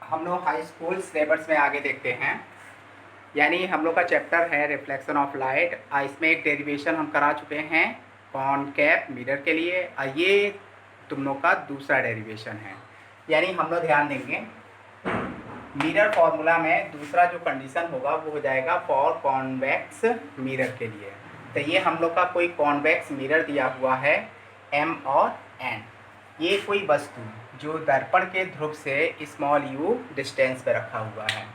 हम लोग high school syllabus में आगे देखते हैं। यानी हम लोग का चैप्टर है रिफ्लेक्शन ऑफ लाइट। इसमें एक डेरिवेशन हम करा चुके हैं कॉनकेव मिरर के लिए। ये तुम लोग का दूसरा डेरिवेशन है। यानी हम लोग ध्यान देंगे मिरर फॉर्मूला में दूसरा जो कंडीशन होगा वो हो जाएगा फॉर कॉन्वेक्स मिरर के लिए। तो ये हम लोग का कोई कॉन्वेक्स मिरर दिया हुआ है M और N। ये कोई वस्तु जो दर्पण के ध्रुव से स्मॉल u डिस्टेंस पे रखा हुआ है।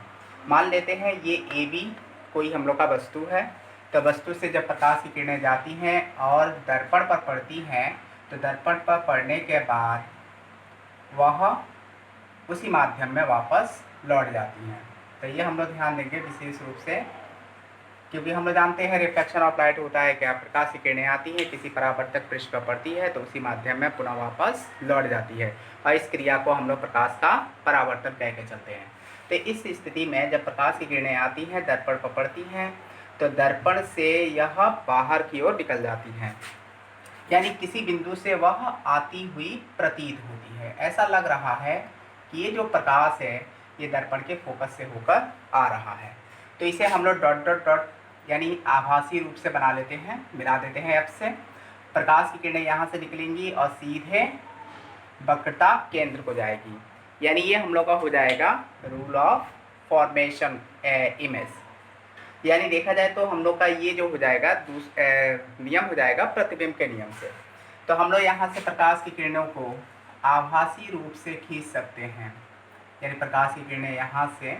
मान लेते हैं ये AB कोई हम लोग का वस्तु है। तो वस्तु से जब प्रकाश की किरणें जाती हैं और दर्पण पर पड़ती हैं तो दर्पण पर पड़ने के बाद वह उसी माध्यम में वापस लौट जाती हैं। तो ये हम लोग ध्यान देंगे विशेष रूप से, क्योंकि हम लोग जानते हैं रिफ्लेक्शन ऑफ लाइट होता है क्या, प्रकाश की किरणें आती हैं किसी परावर्तक पृष्ठ पर पड़ती है तो उसी माध्यम में पुनः वापस लौट जाती है और इस क्रिया को हम लोग प्रकाश का परावर्तन कह के चलते हैं। तो इस स्थिति में जब प्रकाश की किरणें आती हैं दर्पण पर पड़ती हैं तो दर्पण से यह बाहर की ओर निकल जाती हैं, यानी किसी बिंदु से वह आती हुई प्रतीत होती है। ऐसा लग रहा है कि ये जो प्रकाश है ये दर्पण के फोकस से होकर आ रहा है। तो इसे हम लोग डॉट डॉट डॉट यानी आभासी रूप से बना लेते हैं, मिला देते हैं F से। प्रकाश की किरणें यहाँ से निकलेंगी और सीधे वक्रता केंद्र को जाएगी। यानी ये हम लोग का हो जाएगा रूल ऑफ फॉर्मेशन इमेज। यानी देखा जाए तो हम लोग का ये जो हो जाएगा नियम हो जाएगा प्रतिबिंब के नियम से। तो हम लोग यहाँ से प्रकाश की किरणों को आभासी रूप से खींच सकते हैं। यानी प्रकाश की किरणें यहाँ से,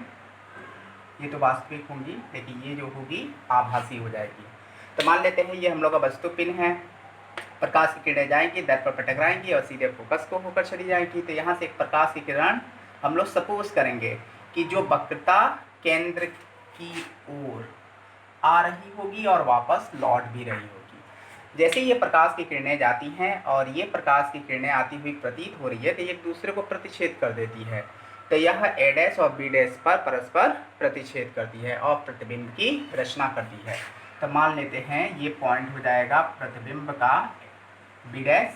ये तो वास्तविक होंगी लेकिन ये जो होगी आभासी हो जाएगी। तो मान लेते हैं ये हम लोग का वस्तु पिन है। प्रकाश की किरणें जाएंगी दर्पण पर टकराएंगी और सीधे फोकस को होकर चली जाएंगी। तो यहाँ से एक प्रकाश की किरण हम लोग सपोज करेंगे कि जो वक्रता केंद्र की ओर आ रही होगी और वापस लौट भी रही होगी। जैसे ये प्रकाश की किरणें जाती हैं और ये प्रकाश की किरणें आती हुई प्रतीत हो रही है तो ये एक दूसरे को प्रतिच्छेद कर देती है। तो यह A' और B' पर परस्पर प्रतिच्छेद करती है और प्रतिबिंब की रचना करती है। तो मान लेते हैं ये पॉइंट हो जाएगा प्रतिबिंब का B' A',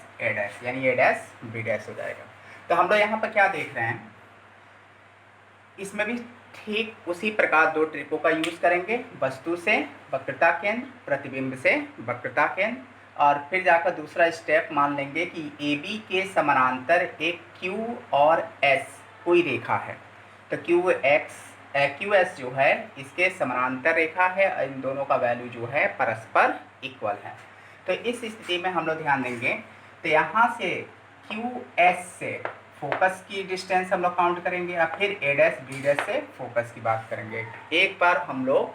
यानी A' B' हो जाएगा। तो हम लोग यहाँ पर क्या देख रहे हैं, इसमें भी ठीक उसी प्रकार दो ट्रिकों का यूज करेंगे। वस्तु से वक्रता केंद्र, प्रतिबिंब से वक्रता केंद्र, और फिर जाकर दूसरा स्टेप मान लेंगे कि AB के समानांतर एक Q और S कोई रेखा है। तो QS जो है इसके समानांतर रेखा है और इन दोनों का वैल्यू जो है परस्पर इक्वल है। तो इस स्थिति में हम लोग ध्यान देंगे तो यहाँ से QS से फोकस की डिस्टेंस हम लोग काउंट करेंगे और फिर A' B' से फोकस की बात करेंगे। एक बार हम लोग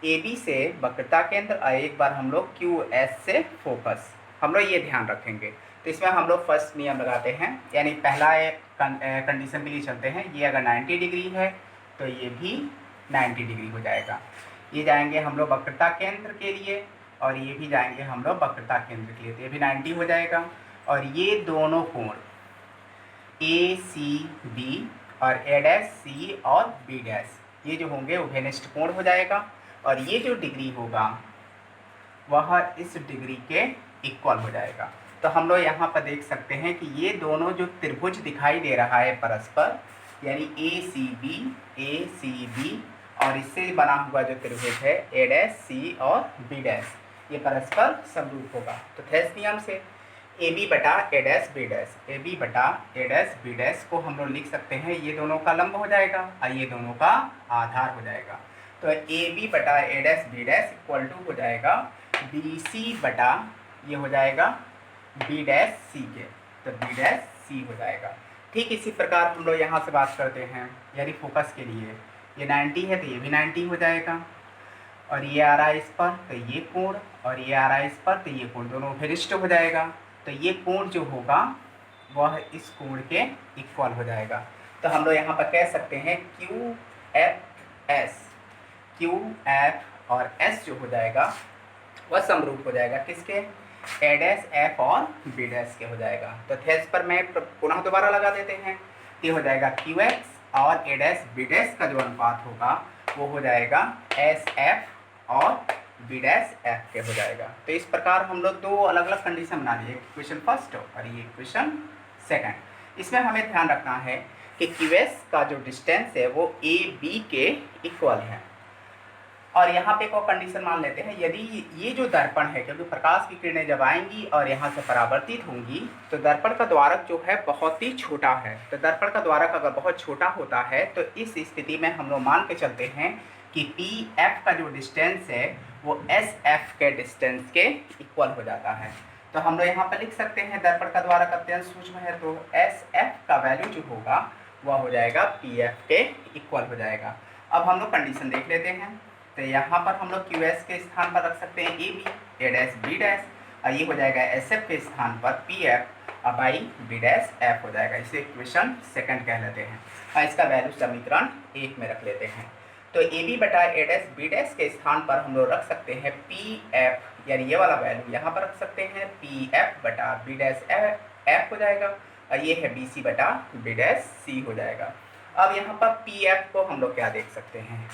AB से वक्रता केंद्र और एक बार हम लोग QS से फोकस, हम लोग ये ध्यान रखेंगे। तो इसमें हम लोग फर्स्ट नियम लगाते हैं, यानी पहला कंडीशन के लिए चलते हैं। ये अगर 90 डिग्री है तो ये भी 90 डिग्री हो जाएगा। ये जाएंगे हम लोग वक्रता केंद्र के लिए और ये भी जाएंगे हम लोग वक्रता केंद्र के लिए, तो ये भी 90 हो जाएगा। और ये दोनों कोण ACB और A' और B' ये जो होंगे उभयनिष्ठ कोण हो जाएगा और ये जो डिग्री होगा वह इस डिग्री के इक्वल हो जाएगा। तो हम लोग यहाँ पर देख सकते हैं कि ये दोनों जो त्रिभुज दिखाई दे रहा है परस्पर, यानी ACB और इससे बना हुआ जो त्रिभुज है A' और B' ये परस्पर समरूप होगा। तो थेस नियम से AB बटा A' B' को हम लोग लिख सकते हैं, ये दोनों का लंब हो जाएगा और ये दोनों का आधार हो जाएगा। तो AB बटा A' B' इक्वल टू हो जाएगा BC बटा ये हो जाएगा B' C के, तो B' हो जाएगा। ठीक इसी प्रकार हम लोग यहाँ से बात करते हैं, यानी फोकस के लिए ये 90 है तो ये भी 90 हो जाएगा और ये आ रहा है इस पर तो ये कोण और ये आ रहा है इस पर तो ये कोण, दोनों विशिष्ट हो जाएगा। तो ये कोण जो होगा वह इस कोण के इक्वल हो जाएगा। तो हम लोग यहाँ पर कह सकते हैं QF और S जो हो जाएगा वह समरूप हो जाएगा किसके, A' F और B' के हो जाएगा। तो थेस पर मैं पुनः दोबारा लगा देते हैं, ये हो जाएगा QX और A' B' का जो अनुपात होगा वो हो जाएगा SF और B' F के हो जाएगा। तो इस प्रकार हम लोग दो अलग अलग कंडीशन बना लिए, इक्वेशन फर्स्ट और ये इक्वेशन सेकंड। इसमें हमें ध्यान रखना है कि क्यूएस का जो डिस्टेंस है वो ए बी के इक्वल है। और यहाँ पे एक और कंडीशन मान लेते हैं, यदि ये जो दर्पण है, क्योंकि प्रकाश की किरणें जब आएंगी और यहाँ से परावर्तित होंगी तो दर्पण का द्वारक जो है बहुत ही छोटा है। तो दर्पण का द्वारक अगर बहुत छोटा होता है तो इस स्थिति में हम लोग मान के चलते हैं कि पी एफ का जो डिस्टेंस है वो एस एफ के डिस्टेंस के इक्वल हो जाता है। तो हम लोग यहाँ पर लिख सकते हैं दर्पण का द्वारक अत्यंत सूक्ष्म है, तो एस एफ का वैल्यू जो होगा वह हो जाएगा पी एफ के इक्वल हो जाएगा। अब हम लोग कंडीशन देख लेते हैं। तो यहाँ पर हम लोग क्यू एस के स्थान पर रख सकते हैं A B, A dash B dash, और ये हो जाएगा एस एफ के स्थान पर पी एफ और बाई बी डैश एफ हो जाएगा। इसे इक्वेशन सेकंड कह लेते हैं और इसका वैल्यू समीकरण 1 में रख लेते हैं। तो ए बी बटा ए डैश बी डैश के स्थान पर हम लोग रख सकते हैं पी एफ, यानी ये वाला वैल्यू यहाँ पर रख सकते हैं, पी एफ बटा बी डैश एफ हो जाएगा, और ये है बी सी बटा बी डैश सी हो जाएगा। अब यहाँ पर पी एफ को हम लोग क्या देख सकते हैं,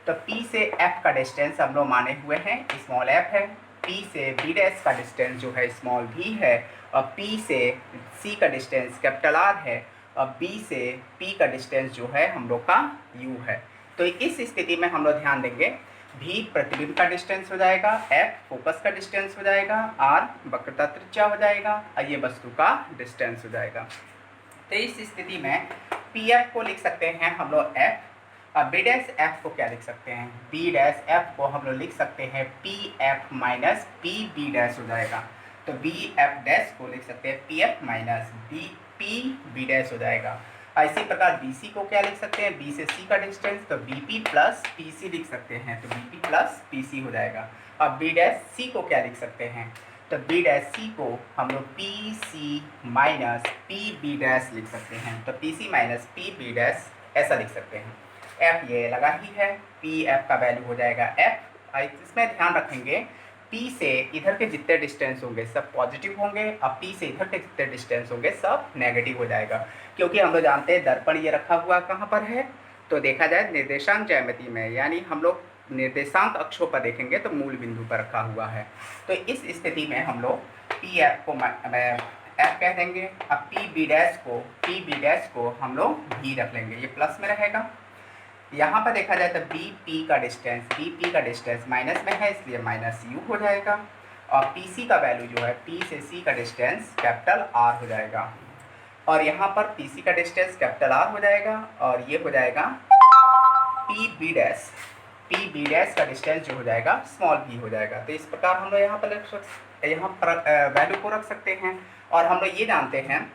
तो P से F का डिस्टेंस हम लोग माने हुए हैं स्मॉल f है, P से B डैश का डिस्टेंस जो है स्मॉल v है, और P से C का डिस्टेंस कैपिटल R है, और B से P का डिस्टेंस जो है हम लोग का U है। तो इस स्थिति में हम लोग ध्यान देंगे, V प्रतिबिंब का डिस्टेंस हो जाएगा, F फोकस का डिस्टेंस हो जाएगा, R वक्रता त्रिज्या हो जाएगा, और ये वस्तु का डिस्टेंस हो जाएगा। तो इस स्थिति में PF को लिख सकते हैं हम लोग F, अब बी डैश एफ को क्या लिख सकते हैं, बी डैश एफ को हम लोग लिख सकते हैं P F minus P B dash हो जाएगा। तो बी एफ डैश को लिख सकते हैं P F minus B P B dash हो जाएगा। इसी प्रकार बी सी को क्या लिख सकते हैं, बी से सी का डिस्टेंस, तो B P plus P C लिख सकते हैं, तो B P plus P C हो जाएगा। अब बी डैश सी को क्या लिख सकते हैं, तो बी डैश सी को हम लोग P C minus P B dash लिख सकते हैं, तो P C minus P B dash ऐसा लिख सकते हैं। F ये लगा ही है, पी एफ का वैल्यू हो जाएगा F। इसमें ध्यान रखेंगे P से इधर के जितने डिस्टेंस होंगे सब पॉजिटिव होंगे, और P से इधर के जितने डिस्टेंस होंगे सब नेगेटिव हो जाएगा, क्योंकि हम लोग जानते हैं दर्पण ये रखा हुआ कहाँ पर है, तो देखा जाए निर्देशांक ज्यामिति में, यानी हम लोग निर्देशांक अक्षों पर देखेंगे तो मूल बिंदु पर रखा हुआ है। तो इस स्थिति में हम लोग पी एफ को F कह देंगे, अब पी बी डैश को हम लोग भी रख लेंगे, ये प्लस में रहेगा। यहाँ पर देखा जाए तो बी पी का डिस्टेंस माइनस में है, इसलिए माइनस यू हो जाएगा, और पी सी का वैल्यू जो है पी से सी का डिस्टेंस कैपिटल आर हो जाएगा, और यहाँ पर पी सी का डिस्टेंस कैपिटल आर हो जाएगा, और ये हो जाएगा पी बी डैश का डिस्टेंस जो हो जाएगा स्मॉल भी हो जाएगा। तो इस प्रकार हम लोग यहाँ पर वैल्यू को रख सकते हैं। और हम लोग ये जानते हैं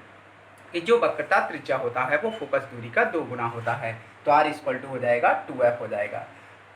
कि जो वक्रता त्रिज्या होता है वो फोकस दूरी का 2 गुना होता है, तो R इक्वल टू हो जाएगा 2F हो जाएगा।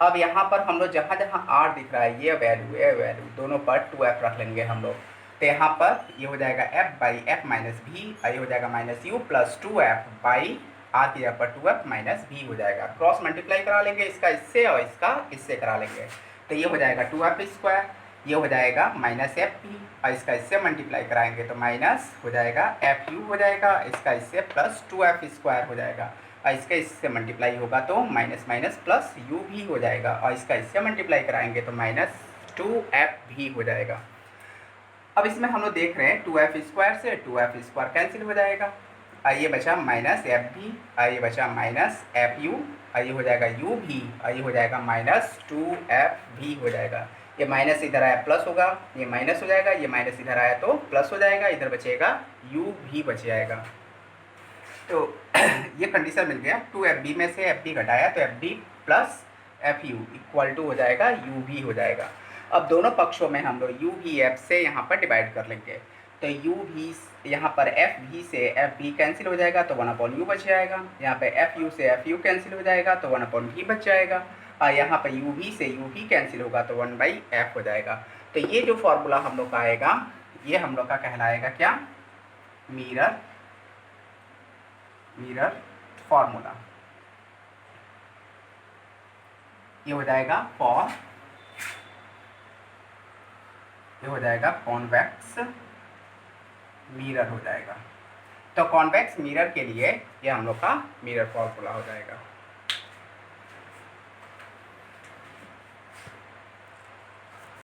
अब यहाँ पर हम लोग जहाँ जहाँ R दिख रहा है ये वैल्यू दोनों पर 2F रख लेंगे हम लोग, तो यहाँ पर ये हो जाएगा F बाई एफ माइनस भी, ये हो जाएगा minus you plus 2F by R की जगह पर 2F माइनस भी हो जाएगा। क्रॉस मल्टीप्लाई करा लेंगे इसका इससे और इसका इससे करा लेंगे, तो ये हो जाएगा 2F स्क्वायर, ये हो जाएगा माइनस एफ पी, और इसका इससे मल्टीप्लाई कराएंगे तो माइनस हो जाएगा एफ यू हो जाएगा, इसका इससे प्लस 2F स्क्वायर हो जाएगा, और इसका इससे मल्टीप्लाई होगा तो माइनस माइनस प्लस यू भी हो जाएगा, और इसका इससे मल्टीप्लाई कराएंगे तो माइनस 2F भी हो जाएगा। अब इसमें हम लोग देख रहे हैं 2F स्क्वायर से 2F स्क्वायर कैंसिल हो जाएगा, आइए बचा माइनस एफ भी, आइए बचा माइनस एफ यू, आइए हो जाएगा यू भी, आइए हो जाएगा माइनस 2F भी हो जाएगा। ये माइनस इधर आया प्लस होगा, ये माइनस हो जाएगा, ये माइनस इधर आया तो प्लस हो जाएगा, इधर बचेगा u भी बच जाएगा। तो ये कंडीशन मिल गया, 2FB में से FB घटाया तो FB plus FU equal to हो जाएगा u भी हो जाएगा। अब दोनों पक्षों में हम लोग u भी f से यहाँ पर डिवाइड कर लेंगे, तो u भी यहाँ पर FB से FB कैंसिल हो जाएगा तो 1/u बच जाएगा, यहाँ पे FU से FU कैंसिल हो जाएगा तो 1/v बच जाएगा, और यहाँ पर u भी से u भी कैंसिल होगा तो 1/f हो जाएगा। तो ये जो फॉर्मूला हम लोग का आएगा ये हम लोग का कहलाएगा क्या, मिरर फॉर्मूला। ये हो जाएगा ये हो जाएगा कॉन्वेक्स मिरर हो जाएगा। तो कॉन्वेक्स मिरर के लिए ये हम लोग का मिरर फॉर्मूला हो जाएगा।